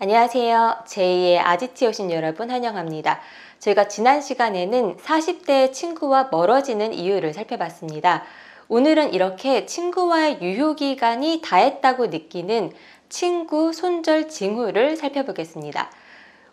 안녕하세요. 제2의 아지트에 오신 여러분 환영합니다. 저희가 지난 시간에는 40대의 친구와 멀어지는 이유를 살펴봤습니다. 오늘은 이렇게 친구와의 유효기간이 다했다고 느끼는 친구 손절 징후를 살펴보겠습니다.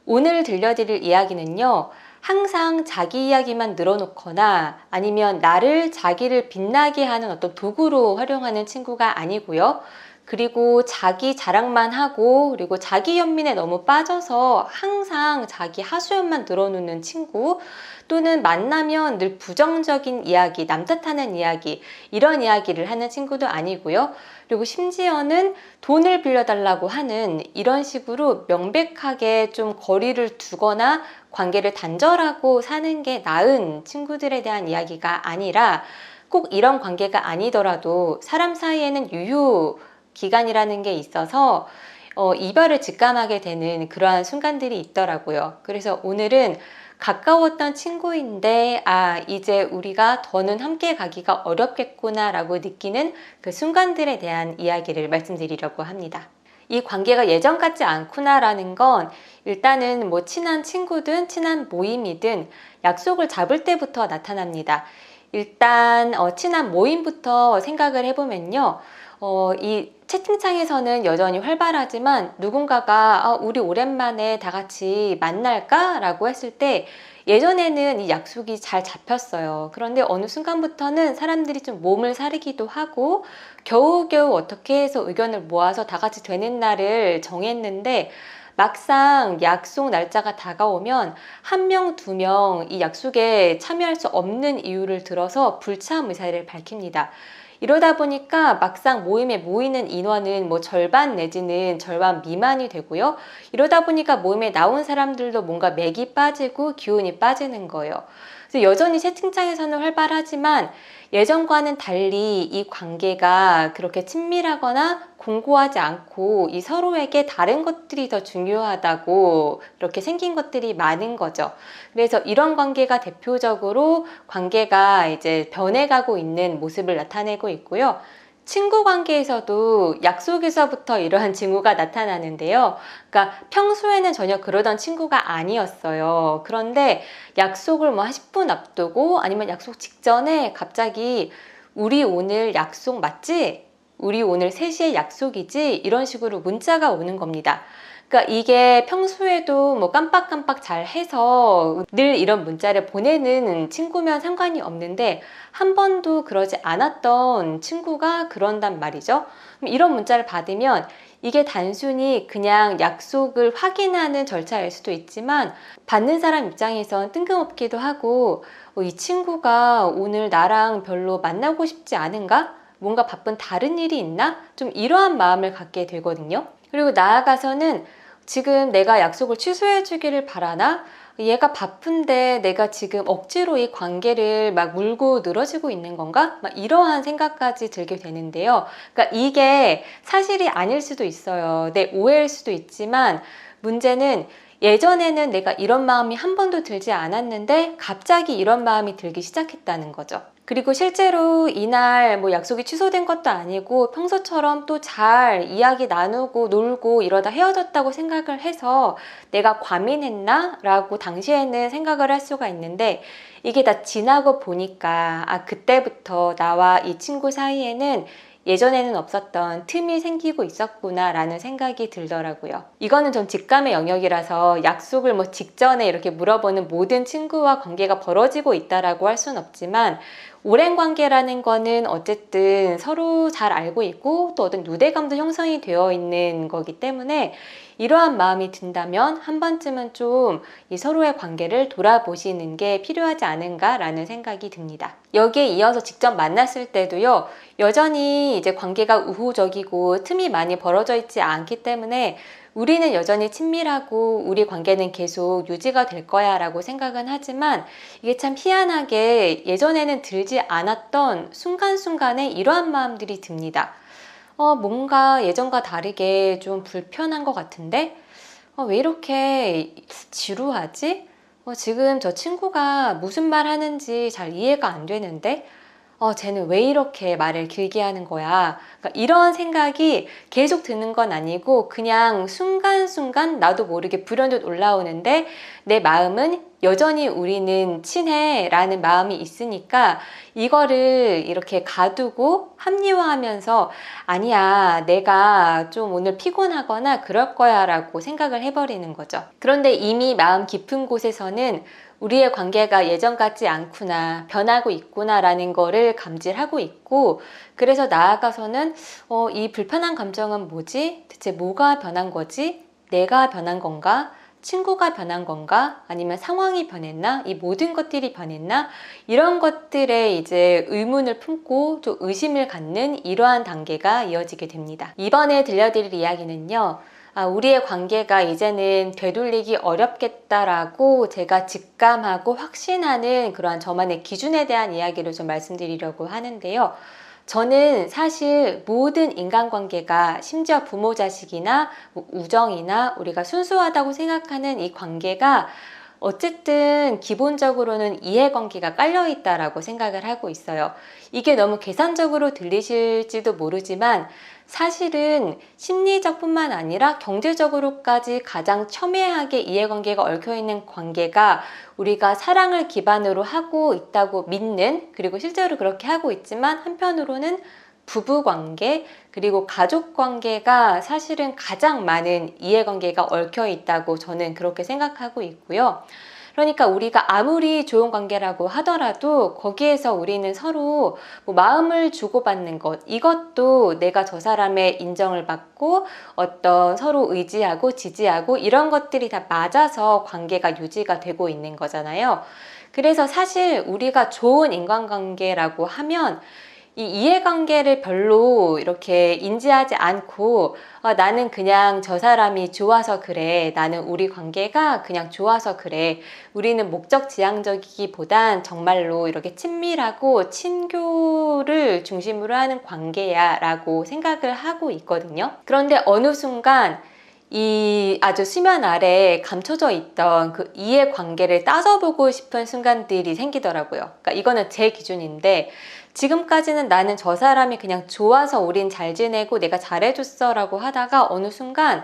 오늘 들려드릴 이야기는요, 항상 자기 이야기만 늘어놓거나 아니면 나를 자기를 빛나게 하는 어떤 도구로 활용하는 친구가 아니고요. 그리고 자기 자랑만 하고 그리고 자기 연민에 너무 빠져서 항상 자기 하소연만 늘어놓는 친구, 또는 만나면 늘 부정적인 이야기, 남 탓하는 이야기, 이런 이야기를 하는 친구도 아니고요. 그리고 심지어는 돈을 빌려달라고 하는 이런 식으로 명백하게 좀 거리를 두거나 관계를 단절하고 사는 게 나은 친구들에 대한 이야기가 아니라, 꼭 이런 관계가 아니더라도 사람 사이에는 유효 기간이라는 게 있어서 이별을 직감하게 되는 그러한 순간들이 있더라고요. 그래서 오늘은 가까웠던 친구인데 이제 우리가 더는 함께 가기가 어렵겠구나 라고 느끼는 그 순간들에 대한 이야기를 말씀드리려고 합니다. 이 관계가 예전 같지 않구나 라는 건 일단은 뭐 친한 친구든 친한 모임이든 약속을 잡을 때부터 나타납니다. 일단 친한 모임부터 생각을 해보면요, 이 채팅창에서는 여전히 활발하지만 누군가가 우리 오랜만에 다 같이 만날까? 라고 했을 때 예전에는 이 약속이 잘 잡혔어요. 그런데 어느 순간부터는 사람들이 좀 몸을 사리기도 하고 겨우겨우 어떻게 해서 의견을 모아서 다 같이 되는 날을 정했는데, 막상 약속 날짜가 다가오면 한 명, 두 명 이 약속에 참여할 수 없는 이유를 들어서 불참 의사를 밝힙니다. 이러다 보니까 막상 모임에 모이는 인원은 뭐 절반 내지는 절반 미만이 되고요. 이러다 보니까 모임에 나온 사람들도 뭔가 맥이 빠지고 기운이 빠지는 거예요. 그래서 여전히 채팅창에서는 활발하지만 예전과는 달리 이 관계가 그렇게 친밀하거나 공고하지 않고 이 서로에게 다른 것들이 더 중요하다고 이렇게 생긴 것들이 많은 거죠. 그래서 이런 관계가 대표적으로 관계가 이제 변해가고 있는 모습을 나타내고 있고요. 친구 관계에서도 약속에서부터 이러한 징후가 나타나는데요. 그러니까 평소에는 전혀 그러던 친구가 아니었어요. 그런데 약속을 뭐 한 10분 앞두고 아니면 약속 직전에 갑자기 우리 오늘 약속 맞지? 우리 오늘 3시에 약속이지? 이런 식으로 문자가 오는 겁니다. 그러니까 이게 평소에도 뭐 깜빡깜빡 잘 해서 늘 이런 문자를 보내는 친구면 상관이 없는데, 한 번도 그러지 않았던 친구가 그런단 말이죠. 이런 문자를 받으면 이게 단순히 그냥 약속을 확인하는 절차일 수도 있지만, 받는 사람 입장에선 뜬금없기도 하고 이 친구가 오늘 나랑 별로 만나고 싶지 않은가? 뭔가 바쁜 다른 일이 있나? 좀 이러한 마음을 갖게 되거든요. 그리고 나아가서는 지금 내가 약속을 취소해 주기를 바라나? 얘가 바쁜데 내가 지금 억지로 이 관계를 막 물고 늘어지고 있는 건가? 막 이러한 생각까지 들게 되는데요. 그러니까 이게 사실이 아닐 수도 있어요. 내 오해일 수도 있지만, 문제는 예전에는 내가 이런 마음이 한 번도 들지 않았는데 갑자기 이런 마음이 들기 시작했다는 거죠. 그리고 실제로 이날 뭐 약속이 취소된 것도 아니고 평소처럼 또 잘 이야기 나누고 놀고 이러다 헤어졌다고 생각을 해서 내가 과민했나? 라고 당시에는 생각을 할 수가 있는데, 이게 다 지나고 보니까 그때부터 나와 이 친구 사이에는 예전에는 없었던 틈이 생기고 있었구나 라는 생각이 들더라고요. 이거는 좀 직감의 영역이라서 약속을 뭐 직전에 이렇게 물어보는 모든 친구와 관계가 벌어지고 있다라고 할 수는 없지만, 오랜 관계라는 거는 어쨌든 서로 잘 알고 있고 또 어떤 유대감도 형성이 되어 있는 거기 때문에 이러한 마음이 든다면 한 번쯤은 좀 이 서로의 관계를 돌아보시는 게 필요하지 않은가라는 생각이 듭니다. 여기에 이어서 직접 만났을 때도요, 여전히 이제 관계가 우호적이고 틈이 많이 벌어져 있지 않기 때문에 우리는 여전히 친밀하고 우리 관계는 계속 유지가 될 거야 라고 생각은 하지만, 이게 참 희한하게 예전에는 들지 않았던 순간순간에 이러한 마음들이 듭니다. 뭔가 예전과 다르게 좀 불편한 것 같은데? 왜 이렇게 지루하지? 지금 저 친구가 무슨 말 하는지 잘 이해가 안 되는데? 쟤는 왜 이렇게 말을 길게 하는 거야? 그러니까 이런 생각이 계속 드는 건 아니고 그냥 순간순간 나도 모르게 불현듯 올라오는데 내 마음은 여전히 우리는 친해 라는 마음이 있으니까 이거를 이렇게 가두고 합리화하면서 아니야, 내가 좀 오늘 피곤하거나 그럴 거야 라고 생각을 해버리는 거죠. 그런데 이미 마음 깊은 곳에서는 우리의 관계가 예전 같지 않구나, 변하고 있구나 라는 거를 감지하고 있고, 그래서 나아가서는 이 불편한 감정은 뭐지? 대체 뭐가 변한 거지? 내가 변한 건가? 친구가 변한 건가? 아니면 상황이 변했나? 이 모든 것들이 변했나? 이런 것들에 이제 의문을 품고 좀 의심을 갖는 이러한 단계가 이어지게 됩니다. 이번에 들려드릴 이야기는요. 우리의 관계가 이제는 되돌리기 어렵겠다라고 제가 직감하고 확신하는 그러한 저만의 기준에 대한 이야기를 좀 말씀드리려고 하는데요. 저는 사실 모든 인간관계가 심지어 부모 자식이나 우정이나 우리가 순수하다고 생각하는 이 관계가 어쨌든 기본적으로는 이해관계가 깔려있다라고 생각을 하고 있어요. 이게 너무 계산적으로 들리실지도 모르지만 사실은 심리적 뿐만 아니라 경제적으로까지 가장 첨예하게 이해관계가 얽혀있는 관계가 우리가 사랑을 기반으로 하고 있다고 믿는, 그리고 실제로 그렇게 하고 있지만 한편으로는 부부관계 그리고 가족관계가 사실은 가장 많은 이해관계가 얽혀 있다고 저는 그렇게 생각하고 있고요. 그러니까 우리가 아무리 좋은 관계라고 하더라도 거기에서 우리는 서로 마음을 주고받는 것, 이것도 내가 저 사람의 인정을 받고 어떤 서로 의지하고 지지하고 이런 것들이 다 맞아서 관계가 유지가 되고 있는 거잖아요. 그래서 사실 우리가 좋은 인간관계라고 하면 이 이해관계를 별로 이렇게 인지하지 않고 나는 그냥 저 사람이 좋아서 그래, 나는 우리 관계가 그냥 좋아서 그래, 우리는 목적지향적이기보단 정말로 이렇게 친밀하고 친교를 중심으로 하는 관계야 라고 생각을 하고 있거든요. 그런데 어느 순간 이 아주 수면 아래에 감춰져 있던 그 이해관계를 따져보고 싶은 순간들이 생기더라고요. 그러니까 이거는 제 기준인데 지금까지는 나는 저 사람이 그냥 좋아서 우린 잘 지내고 내가 잘해줬어 라고 하다가 어느 순간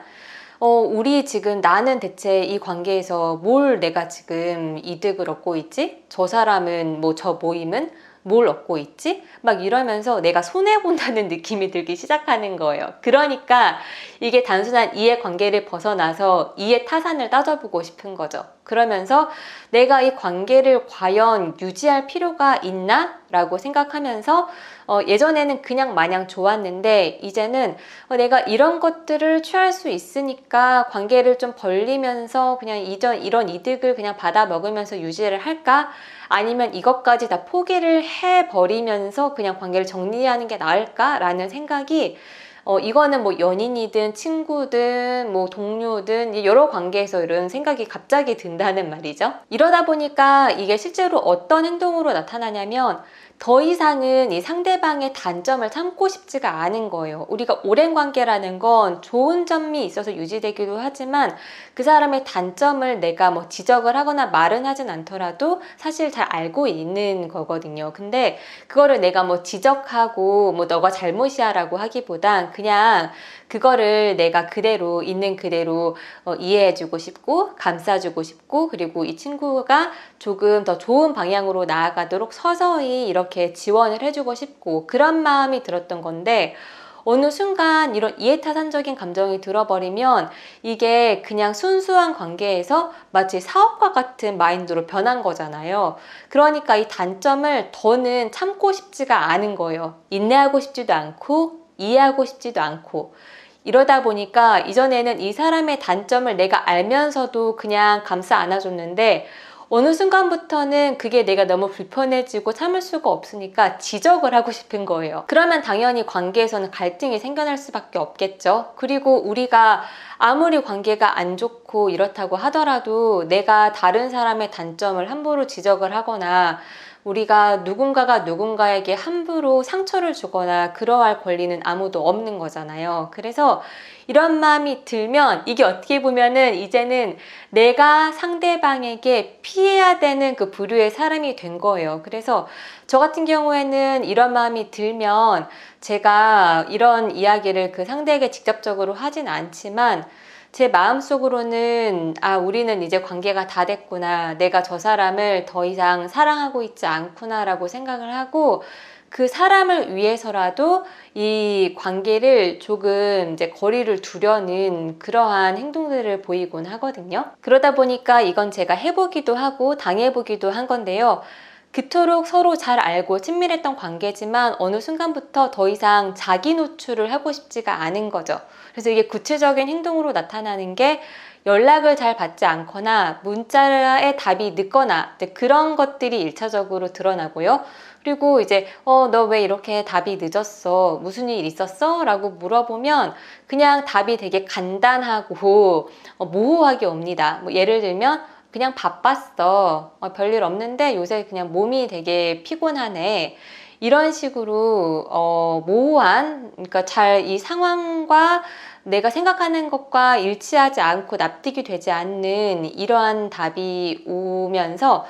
우리 지금 나는 대체 이 관계에서 뭘 내가 지금 이득을 얻고 있지? 저 사람은 저 모임은 뭘 얻고 있지? 막 이러면서 내가 손해본다는 느낌이 들기 시작하는 거예요. 그러니까 이게 단순한 이해관계를 벗어나서 이해타산을 따져보고 싶은 거죠. 그러면서 내가 이 관계를 과연 유지할 필요가 있나? 라고 생각하면서 예전에는 그냥 마냥 좋았는데 이제는 내가 이런 것들을 취할 수 있으니까 관계를 좀 벌리면서 그냥 이런 이득을 그냥 받아 먹으면서 유지를 할까? 아니면 이것까지 다 포기를 해버리면서 그냥 관계를 정리하는 게 나을까라는 생각이 이거는 연인이든 친구든 동료든 여러 관계에서 이런 생각이 갑자기 든다는 말이죠. 이러다 보니까 이게 실제로 어떤 행동으로 나타나냐면 더 이상은 이 상대방의 단점을 참고 싶지가 않은 거예요. 우리가 오랜 관계라는 건 좋은 점이 있어서 유지되기도 하지만 그 사람의 단점을 내가 지적을 하거나 말은 하진 않더라도 사실 잘 알고 있는 거거든요. 근데 그거를 내가 지적하고 너가 잘못이야 라고 하기보단 그냥 그거를 내가 그대로 있는 그대로 이해해주고 싶고 감싸주고 싶고, 그리고 이 친구가 조금 더 좋은 방향으로 나아가도록 서서히 이렇게 지원을 해주고 싶고, 그런 마음이 들었던 건데 어느 순간 이런 이해타산적인 감정이 들어버리면 이게 그냥 순수한 관계에서 마치 사업과 같은 마인드로 변한 거잖아요. 그러니까 이 단점을 더는 참고 싶지가 않은 거예요. 인내하고 싶지도 않고 이해하고 싶지도 않고. 이러다 보니까 이전에는 이 사람의 단점을 내가 알면서도 그냥 감싸 안아줬는데 어느 순간부터는 그게 내가 너무 불편해지고 참을 수가 없으니까 지적을 하고 싶은 거예요. 그러면 당연히 관계에서는 갈등이 생겨날 수밖에 없겠죠. 그리고 우리가 아무리 관계가 안 좋고 이렇다고 하더라도 내가 다른 사람의 단점을 함부로 지적을 하거나 우리가 누군가가 누군가에게 함부로 상처를 주거나 그러할 권리는 아무도 없는 거잖아요. 그래서 이런 마음이 들면 이게 어떻게 보면은 이제는 내가 상대방에게 피해야 되는 그 부류의 사람이 된 거예요. 그래서 저 같은 경우에는 이런 마음이 들면 제가 이런 이야기를 그 상대에게 직접적으로 하진 않지만 제 마음속으로는 우리는 이제 관계가 다 됐구나. 내가 저 사람을 더 이상 사랑하고 있지 않구나 라고 생각을 하고 그 사람을 위해서라도 이 관계를 조금 이제 거리를 두려는 그러한 행동들을 보이곤 하거든요. 그러다 보니까 이건 제가 해보기도 하고 당해보기도 한 건데요. 그토록 서로 잘 알고 친밀했던 관계지만 어느 순간부터 더 이상 자기 노출을 하고 싶지가 않은 거죠. 그래서 이게 구체적인 행동으로 나타나는 게 연락을 잘 받지 않거나 문자에 답이 늦거나 그런 것들이 일차적으로 드러나고요. 그리고 이제 너 왜 이렇게 답이 늦었어? 무슨 일 있었어? 라고 물어보면 그냥 답이 되게 간단하고 모호하게 옵니다. 뭐 예를 들면 그냥 바빴어. 별일 없는데 요새 그냥 몸이 되게 피곤하네. 이런 식으로 모호한, 그러니까 잘 이 상황과 내가 생각하는 것과 일치하지 않고 납득이 되지 않는 이러한 답이 오면서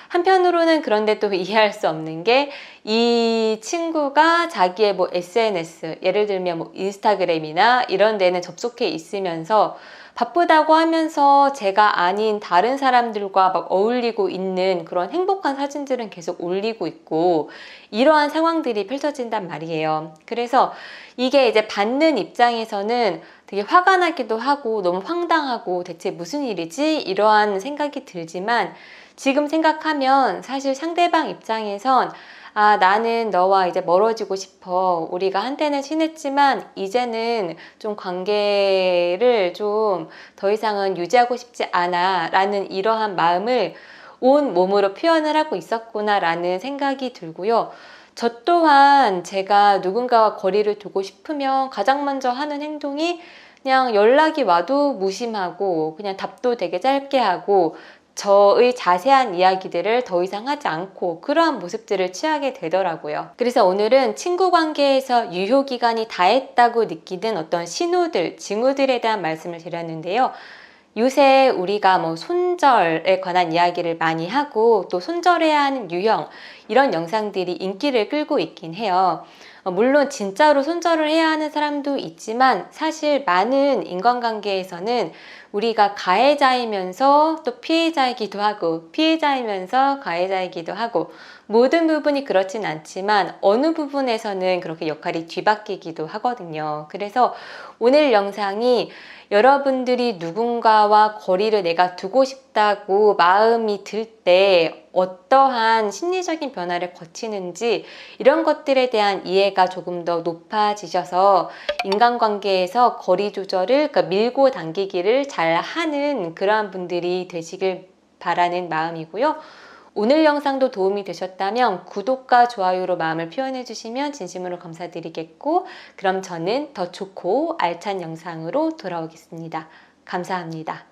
한편으로는 그런데 또 이해할 수 없는 게 이 친구가 자기의 뭐 SNS, 예를 들면 뭐 인스타그램이나 이런 데는 접속해 있으면서 바쁘다고 하면서 제가 아닌 다른 사람들과 막 어울리고 있는 그런 행복한 사진들은 계속 올리고 있고 이러한 상황들이 펼쳐진단 말이에요. 그래서 이게 이제 받는 입장에서는 되게 화가 나기도 하고 너무 황당하고 대체 무슨 일이지? 이러한 생각이 들지만 지금 생각하면 사실 상대방 입장에선 나는 너와 이제 멀어지고 싶어. 우리가 한때는 친했지만 이제는 좀 관계를 좀 더 이상은 유지하고 싶지 않아. 라는 이러한 마음을 온 몸으로 표현을 하고 있었구나 라는 생각이 들고요. 저 또한 제가 누군가와 거리를 두고 싶으면 가장 먼저 하는 행동이 그냥 연락이 와도 무심하고 그냥 답도 되게 짧게 하고 저의 자세한 이야기들을 더 이상 하지 않고 그러한 모습들을 취하게 되더라고요. 그래서 오늘은 친구 관계에서 유효기간이 다했다고 느끼는 어떤 신호들, 징후들에 대한 말씀을 드렸는데요. 요새 우리가 뭐 손절에 관한 이야기를 많이 하고 또 손절해야 하는 유형 이런 영상들이 인기를 끌고 있긴 해요. 물론 진짜로 손절을 해야 하는 사람도 있지만 사실 많은 인간관계에서는 우리가 가해자이면서 또 피해자이기도 하고 피해자이면서 가해자이기도 하고 모든 부분이 그렇진 않지만 어느 부분에서는 그렇게 역할이 뒤바뀌기도 하거든요. 그래서 오늘 영상이 여러분들이 누군가와 거리를 내가 두고 싶다고 마음이 들 때 어떠한 심리적인 변화를 거치는지 이런 것들에 대한 이해가 조금 더 높아지셔서 인간관계에서 거리 조절을, 그러니까 밀고 당기기를 잘 하는 그러한 분들이 되시길 바라는 마음이고요. 오늘 영상도 도움이 되셨다면 구독과 좋아요로 마음을 표현해 주시면 진심으로 감사드리겠고, 그럼 저는 더 좋고 알찬 영상으로 돌아오겠습니다. 감사합니다.